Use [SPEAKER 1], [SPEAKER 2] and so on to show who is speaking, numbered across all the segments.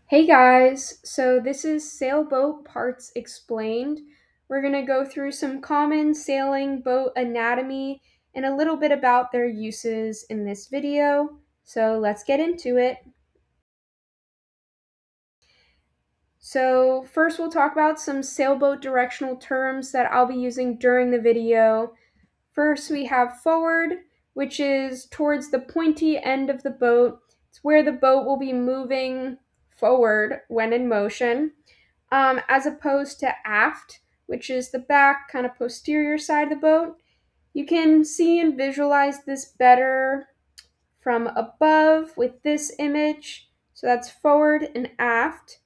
[SPEAKER 1] Hey guys, so this is Sailboat Parts Explained. We're going to go through some common sailing boat anatomy and a little bit about their uses in this video. So let's get into it. So first we'll talk about some sailboat directional terms that I'll be using during the video. First we have forward, which is towards the pointy end of the boat. It's where the boat will be moving forward when in motion. As opposed to aft, which is the back, kind of posterior side of the boat. You can see and visualize this better from above with this image. So that's forward and aft.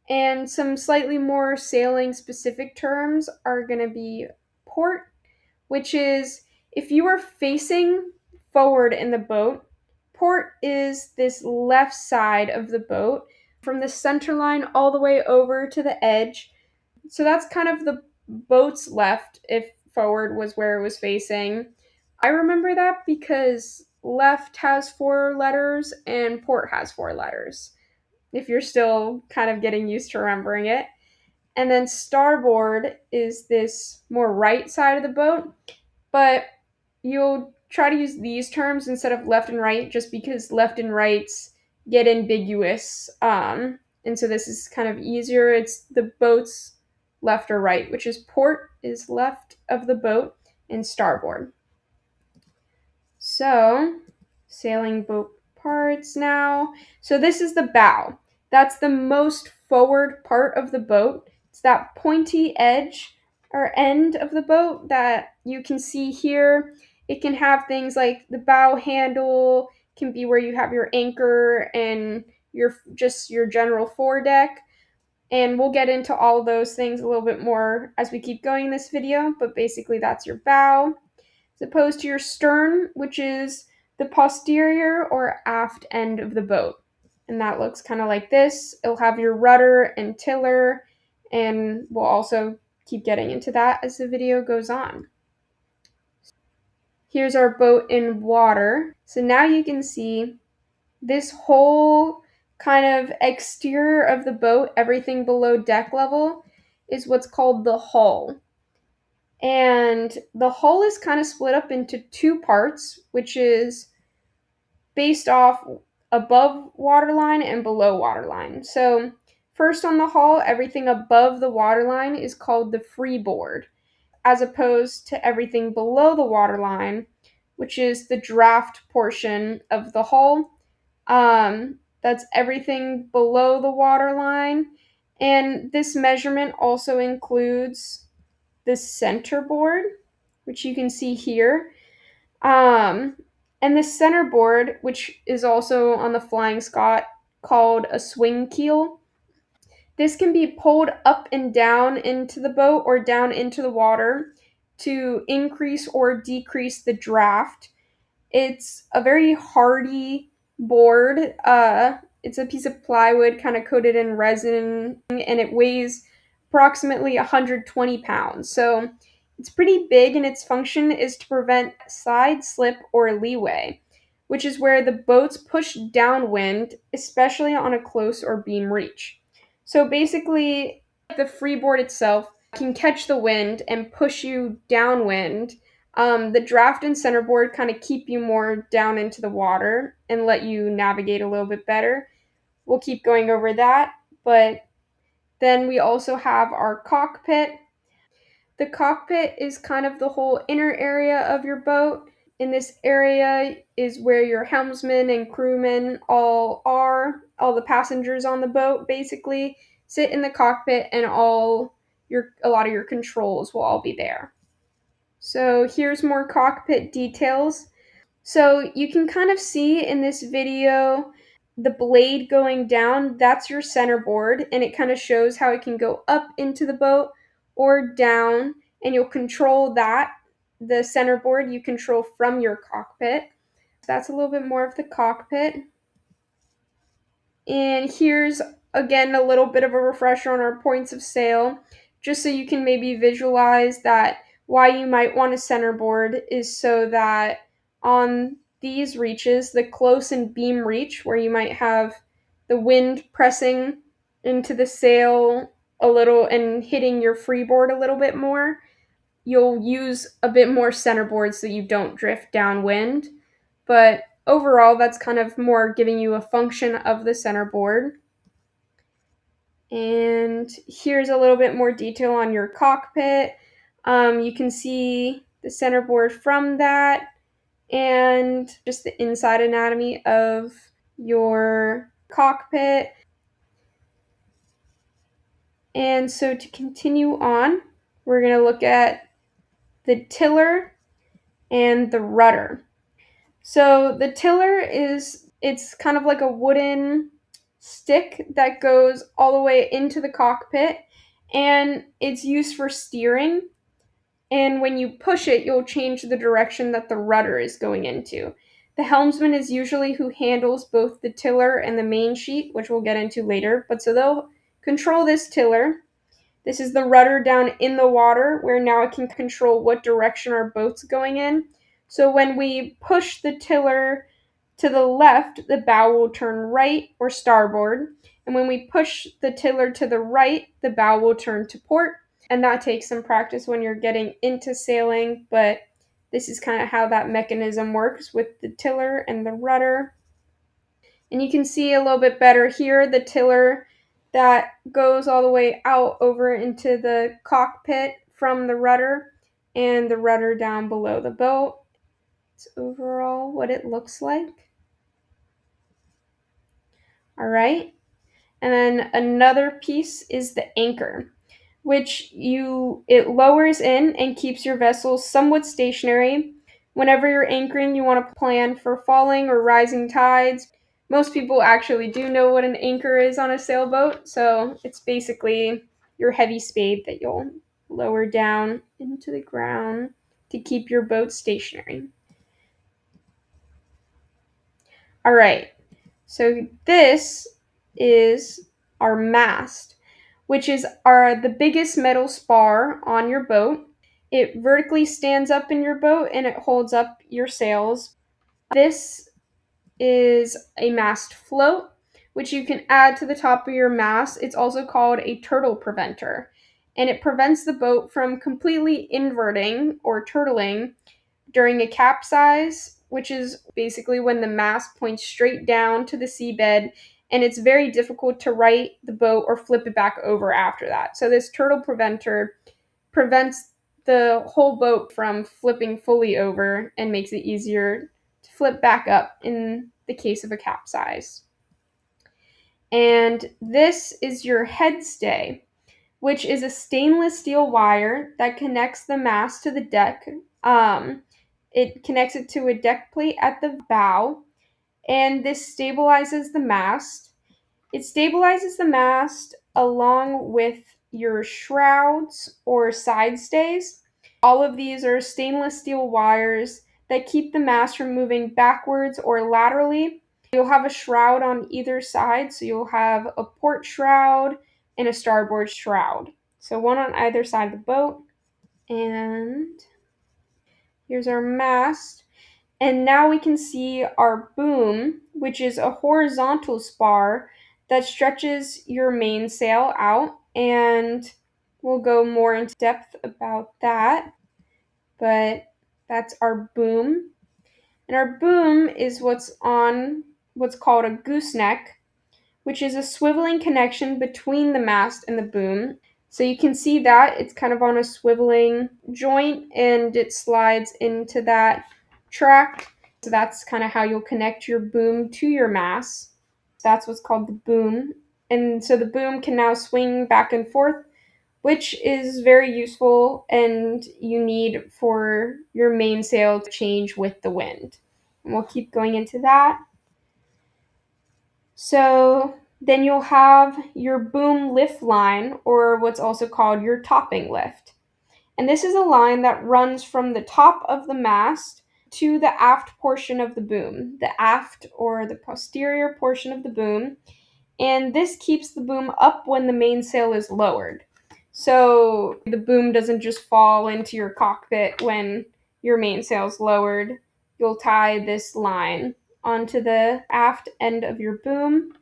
[SPEAKER 1] And some slightly more sailing specific terms are going to be port, which is if you are facing forward in the boat, port is this left side of the boat from the center line all the way over to the edge. So that's kind of the boat's left if forward was where it was facing. I remember that because left has four letters and port has four letters, if you're still kind of getting used to remembering it. And then starboard is this more right side of the boat, but you'll try to use these terms instead of left and right just because left and rights get ambiguous. And so this is kind of easier. It's the boat's left or right, which is port is left of the boat and starboard. So, sailing boat parts now. So, this is the bow. That's the most forward part of the boat. It's that pointy edge or end of the boat that you can see here. It can have things like the bow handle, can be where you have your anchor and your general foredeck. And we'll get into all those things a little bit more as we keep going in this video, but basically that's your bow as opposed to your stern, which is the posterior or aft end of the boat. And that looks kind of like this. It'll have your rudder and tiller, and we'll also keep getting into that as the video goes on. Here's our boat in water. So now you can see this whole kind of exterior of the boat, everything below deck level, is what's called the hull. And the hull is kind of split up into two parts, which is based off above waterline and below waterline. So, first on the hull, everything above the waterline is called the freeboard, as opposed to everything below the waterline, which is the draft portion of the hull. That's everything below the waterline. And this measurement also includes the centerboard, which you can see here. Um, and the centerboard, which is also on the Flying Scot called a swing keel. This can be pulled up and down into the boat or down into the water to increase or decrease the draft. It's a very hardy board. It's a piece of plywood kind of coated in resin, and it weighs approximately 120 pounds. So it's pretty big, and its function is to prevent side slip or leeway, which is where the boats push downwind, especially on a close or beam reach. So basically, the freeboard itself can catch the wind and push you downwind. The draft and centerboard kind of keep you more down into the water and let you navigate a little bit better. We'll keep going over that, but then we also have our cockpit. The cockpit is kind of the whole inner area of your boat. In this area is where your helmsman and crewmen all are. All the passengers on the boat basically sit in the cockpit, and a lot of your controls will all be there. So here's more cockpit details. So you can kind of see in this video the blade going down, that's your centerboard, and it kind of shows how it can go up into the boat or down, and you'll control that. The centerboard you control from your cockpit. That's a little bit more of the cockpit. And here's again a little bit of a refresher on our points of sail, just so you can maybe visualize that why you might want a centerboard is so that on these reaches, the close and beam reach, where you might have the wind pressing into the sail a little and hitting your freeboard a little bit more, you'll use a bit more centerboard so you don't drift downwind. But overall, that's kind of more giving you a function of the centerboard. And here's a little bit more detail on your cockpit. You can see the centerboard from that and just the inside anatomy of your cockpit. And so to continue on, we're going to look at the tiller and the rudder. So the tiller it's kind of like a wooden stick that goes all the way into the cockpit, and it's used for steering. And when you push it, you'll change the direction that the rudder is going into. The helmsman is usually who handles both the tiller and the main sheet, which we'll get into later. But so they'll control this tiller. This is the rudder down in the water, where now it can control what direction our boat's going in. So when we push the tiller to the left, the bow will turn right or starboard. And when we push the tiller to the right, the bow will turn to port. And that takes some practice when you're getting into sailing, but this is kind of how that mechanism works with the tiller and the rudder. And you can see a little bit better here the tiller that goes all the way out over into the cockpit from the rudder, and the rudder down below the boat. It's overall what it looks like. All right. And then another piece is the anchor, which it lowers in and keeps your vessel somewhat stationary. Whenever you're anchoring, you want to plan for falling or rising tides. Most people actually do know what an anchor is on a sailboat, so it's basically your heavy spade that you'll lower down into the ground to keep your boat stationary. All right, so this is our mast, which is the biggest metal spar on your boat. It vertically stands up in your boat and it holds up your sails. This is a mast float, which you can add to the top of your mast. It's also called a turtle preventer, and it prevents the boat from completely inverting or turtling during a capsize, which is basically when the mast points straight down to the seabed, and it's very difficult to right the boat or flip it back over after that. So this turtle preventer prevents the whole boat from flipping fully over and makes it easier to flip back up in the case of a capsize. And this is your headstay, which is a stainless steel wire that connects the mast to the deck. It connects it to a deck plate at the bow, and this stabilizes the mast. It stabilizes the mast along with your shrouds or side stays. All of these are stainless steel wires that keep the mast from moving backwards or laterally. You'll have a shroud on either side, so you'll have a port shroud and a starboard shroud. So one on either side of the boat. And here's our mast. And now we can see our boom, which is a horizontal spar that stretches your mainsail out. And we'll go more into depth about that. But that's our boom. And our boom is what's on what's called a gooseneck, which is a swiveling connection between the mast and the boom. So you can see that it's kind of on a swiveling joint and it slides into that track. So that's kind of how you'll connect your boom to your mast. That's what's called the boom. And so the boom can now swing back and forth, which is very useful and you need for your mainsail to change with the wind. And we'll keep going into that. So then you'll have your boom lift line, or what's also called your topping lift. And this is a line that runs from the top of the mast to the aft portion of the boom, the aft or the posterior portion of the boom. And this keeps the boom up when the mainsail is lowered. So the boom doesn't just fall into your cockpit when your mainsail is lowered. You'll tie this line onto the aft end of your boom.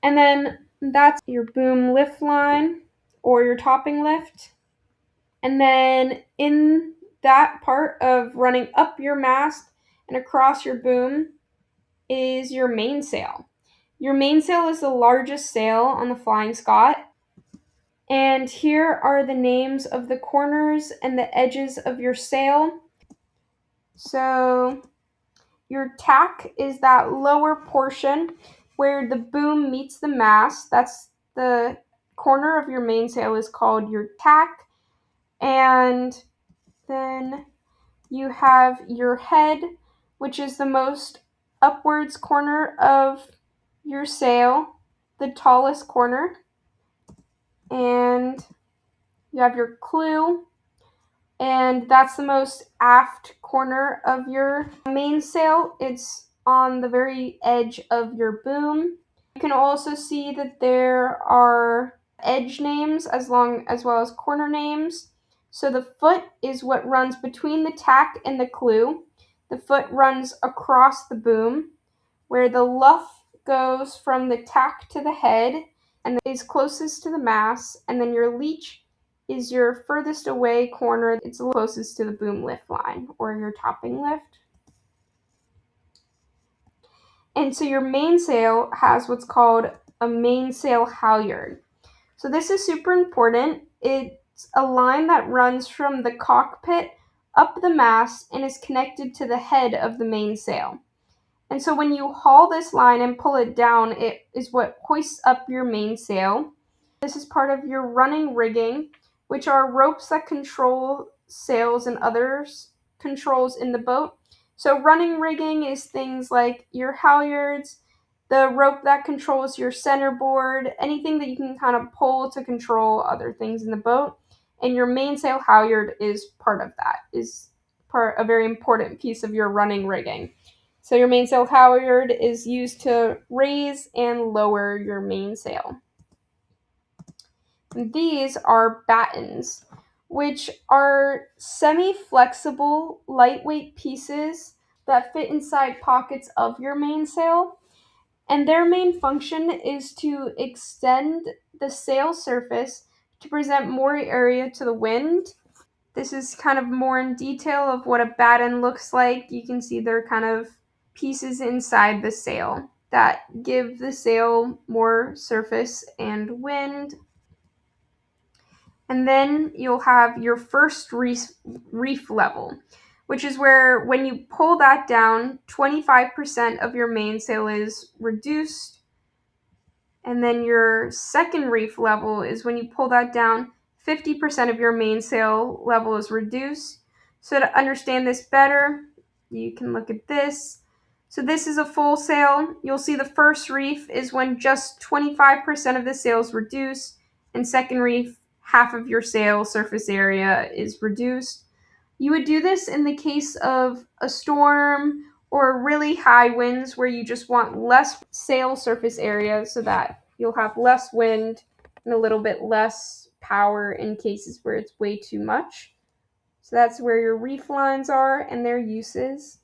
[SPEAKER 1] And then that's your boom lift line or your topping lift. And then in that part of running up your mast and across your boom is your mainsail. Your mainsail is the largest sail on the Flying Scot. And here are the names of the corners and the edges of your sail. So your tack is that lower portion where the boom meets the mast. That's the corner of your mainsail is called your tack. And then you have your head, which is the most upwards corner of your sail, the tallest corner. And you have your clew, and that's the most aft corner of your mainsail. It's on the very edge of your boom. You can also see that there are edge names as well as corner names. So the foot is what runs between the tack and the clew. The foot runs across the boom, where the luff goes from the tack to the head and is closest to the mast, and then your leech is your furthest away corner. It's closest to the boom lift line or your topping lift. And so your mainsail has what's called a mainsail halyard. So this is super important. It's a line that runs from the cockpit up the mast and is connected to the head of the mainsail. And so when you haul this line and pull it down, it is what hoists up your mainsail. This is part of your running rigging, which are ropes that control sails and others controls in the boat. So running rigging is things like your halyards, the rope that controls your centerboard, anything that you can kind of pull to control other things in the boat. And your mainsail halyard is part of that, is a very important piece of your running rigging. So your mainsail halyard is used to raise and lower your mainsail. These are battens, which are semi-flexible, lightweight pieces that fit inside pockets of your mainsail. And their main function is to extend the sail surface to present more area to the wind. This is kind of more in detail of what a batten looks like. You can see they're kind of pieces inside the sail that give the sail more surface and wind. And then you'll have your first reef level, which is where when you pull that down, 25% of your mainsail is reduced. And then your second reef level is when you pull that down, 50% of your mainsail level is reduced. So to understand this better, you can look at this. So this is a full sail. You'll see the first reef is when just 25% of the sail is reduced, and second reef, half of your sail surface area is reduced. You would do this in the case of a storm or really high winds where you just want less sail surface area so that you'll have less wind and a little bit less power in cases where it's way too much. So that's where your reef lines are and their uses.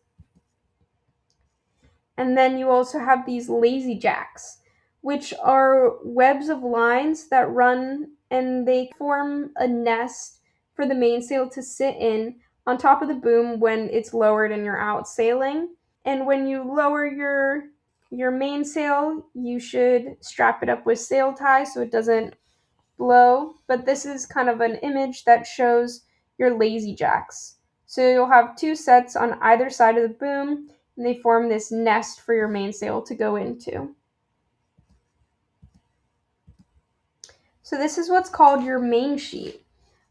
[SPEAKER 1] And then you also have these lazy jacks, which are webs of lines that run and they form a nest for the mainsail to sit in on top of the boom when it's lowered and you're out sailing. And when you lower your mainsail, you should strap it up with sail ties so it doesn't blow. But this is kind of an image that shows your lazy jacks. So you'll have two sets on either side of the boom, and they form this nest for your mainsail to go into. So this is what's called your main sheet.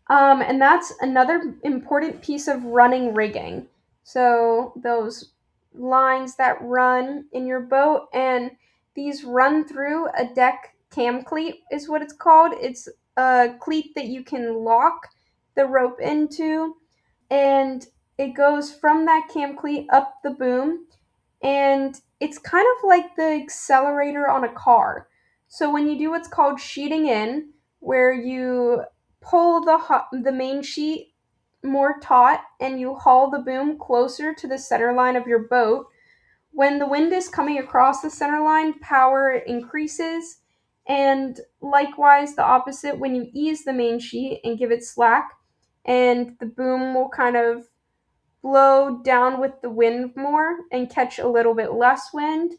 [SPEAKER 1] And that's another important piece of running rigging. So those lines that run in your boat, and these run through a deck cam cleat is what it's called. It's a cleat that you can lock the rope into, and it goes from that cam cleat up the boom, and it's kind of like the accelerator on a car. So when you do what's called sheeting in, where you pull the main sheet more taut and you haul the boom closer to the center line of your boat, When the wind is coming across the center line, power increases, and likewise the opposite when you ease the main sheet and give it slack, and the boom will kind of blow down with the wind more and catch a little bit less wind,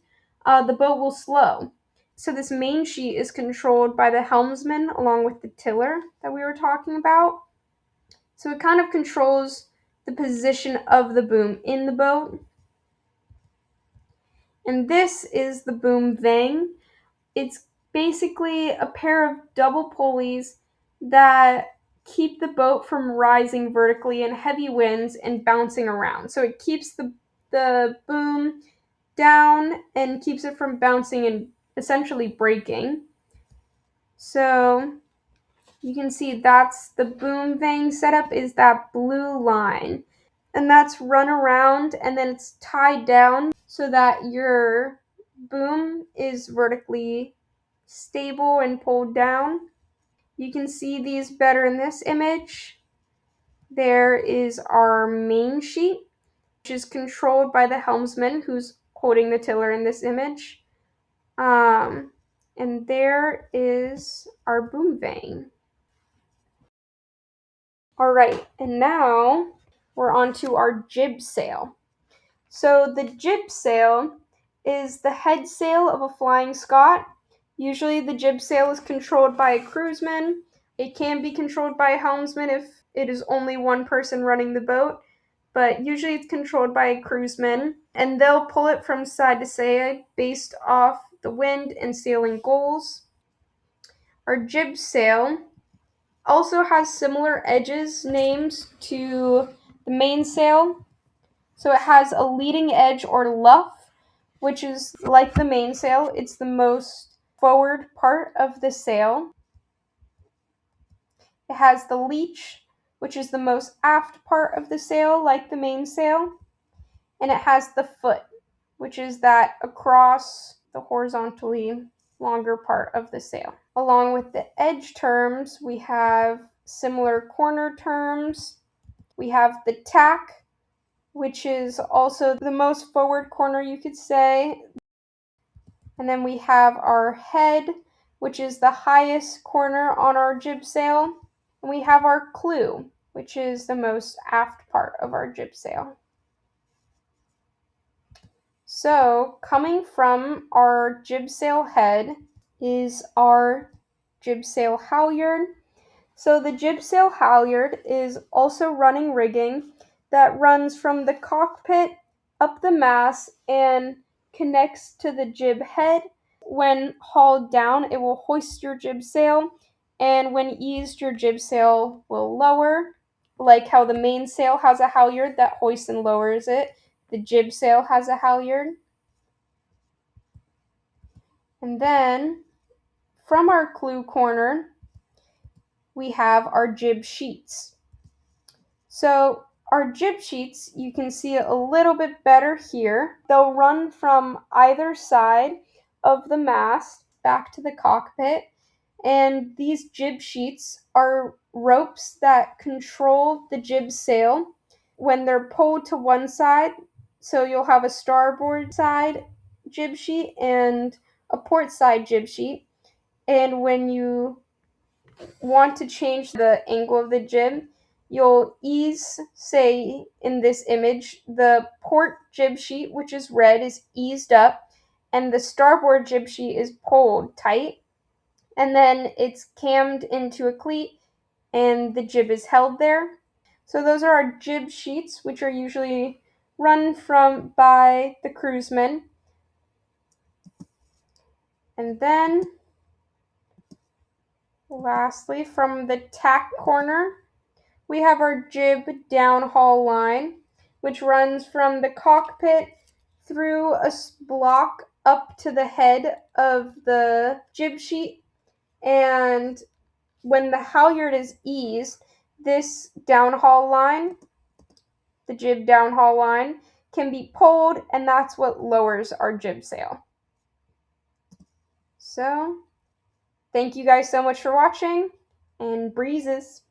[SPEAKER 1] the boat will slow. So this main sheet is controlled by the helmsman along with the tiller that we were talking about. So it kind of controls the position of the boom in the boat. And this is the boom vang. It's basically a pair of double pulleys that keep the boat from rising vertically in heavy winds and bouncing around. So it keeps the boom down and keeps it from bouncing and essentially breaking. So you can see that's the boom vang setup is that blue line. And that's run around and then it's tied down so that your boom is vertically stable and pulled down. You can see these better in this image. There is our main sheet, which is controlled by the helmsman who's holding the tiller in this image. And there is our boom vang. All right, and now we're on to our jib sail. So the jib sail is the head sail of a flying Scot. Usually the jib sail is controlled by a crewsman. It can be controlled by a helmsman if it is only one person running the boat, but usually it's controlled by a crewsman, and they'll pull it from side to side based off the wind and sailing goals. Our jib sail also has similar edges names to the mainsail. So it has a leading edge or luff, which is like the mainsail. It's the most forward part of the sail. It has the leech, which is the most aft part of the sail, like the mainsail. And it has the foot, which is that across the horizontally longer part of the sail. Along with the edge terms, we have similar corner terms. We have the tack, which is also the most forward corner, you could say. And then we have our head, which is the highest corner on our jib sail. And we have our clew, which is the most aft part of our jib sail. So coming from our jib sail head is our jib sail halyard. So the jib sail halyard is also running rigging that runs from the cockpit up the mast and connects to the jib head. When hauled down, it will hoist your jib sail, and when eased, your jib sail will lower, like how the mainsail has a halyard that hoists and lowers it. The jib sail has a halyard. And then from our clew corner, we have our jib sheets. So our jib sheets, you can see it a little bit better here. They'll run from either side of the mast back to the cockpit. And these jib sheets are ropes that control the jib sail when they're pulled to one side. So you'll have a starboard side jib sheet and a port side jib sheet. And when you want to change the angle of the jib, you'll ease, say in this image, the port jib sheet, which is red, is eased up, and the starboard jib sheet is pulled tight, and then it's cammed into a cleat, and the jib is held there. So those are our jib sheets, which are usually run from by the crewsman. And then lastly, from the tack corner, we have our jib downhaul line, which runs from the cockpit through a block up to the head of the jib sheet. And when the halyard is eased, this downhaul line, the jib downhaul line, can be pulled, and that's what lowers our jib sail. So, thank you guys so much for watching, and breezes!